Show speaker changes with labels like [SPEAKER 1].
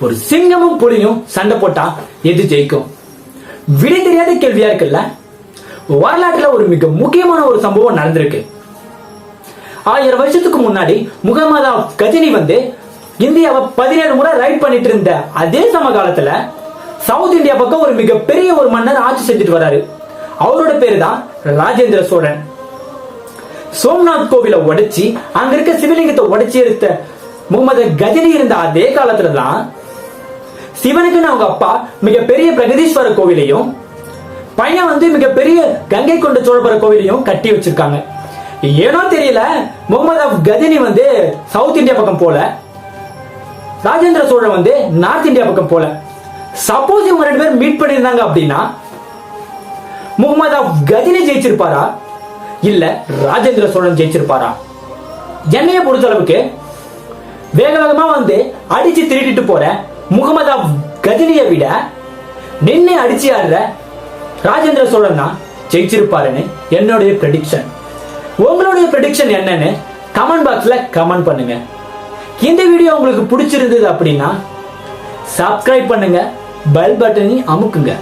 [SPEAKER 1] ஒரு சிங்கமும் புலியும் சண்டை போட்டா எது ஜெயிக்கும்? விடை தெரியாத கேள்வியா இருக்குல்ல. வரலாற்றுல ஒரு மிக முக்கியமான ஒரு சம்பவம் நடந்திருக்கு. 1000 வருஷத்துக்கு முன்னாடி முகமது கஜினி இந்தியாவை 17 முறை ரைட் பண்ணிட்டு இருந்த அதே சமகாலத்துல சவுத் இந்தியா பக்கம் ஒரு மிகப்பெரிய ஒரு மன்னர் ஆட்சி செஞ்சுட்டு வராரு. அவரோட பேரு தான் ராஜேந்திர சோழன். சோம்நாத் கோவில உடைச்சி அங்க இருக்க சிவலிங்கத்தை உடைச்சி எடுத்த முகமது கஜினி இருந்த அதே காலத்துல தான் சிவனுக்குன்னு அவங்க அப்பா மிகப்பெரிய பிரகதீஸ்வரர் கோவிலையும் பையன் மிகப்பெரிய கங்கை கொண்ட சோழபுர கோவிலையும் கட்டி வச்சிருக்காங்க. ஏனோ தெரியல, முகமது கஜினி சவுத் இந்தியா பக்கம் போல, ராஜேந்திர சோழன் நார்த் இந்தியா பக்கம் போல. சப்போஸ் இவங்க 2 பேர் மீட் பண்ணிருந்தாங்க அப்படின்னா முகமது கஜினி ஜெயிச்சிருப்பாரா இல்ல ராஜேந்திர சோழன் ஜெயிச்சிருப்பாரா? என்னைய பொறுத்த அளவுக்கு வேக வேகமா அடிச்சு திருட்டிட்டு போற முகமது கஜினியை விட நின்று அடிச்சு ஆடுற ராஜேந்திர சோழன் தான் ஜெயிச்சிருப்பாருன்னு என்னுடைய ப்ரெடிக்ஷன். உங்களுடைய ப்ரெடிக்ஷன் என்னன்னு கமெண்ட் பாக்ஸ்ல கமெண்ட் பண்ணுங்க. இந்த வீடியோ உங்களுக்கு பிடிச்சிருந்தது அப்படின்னா சப்ஸ்கிரைப் பண்ணுங்க, பெல் பட்டனை அமுக்குங்க.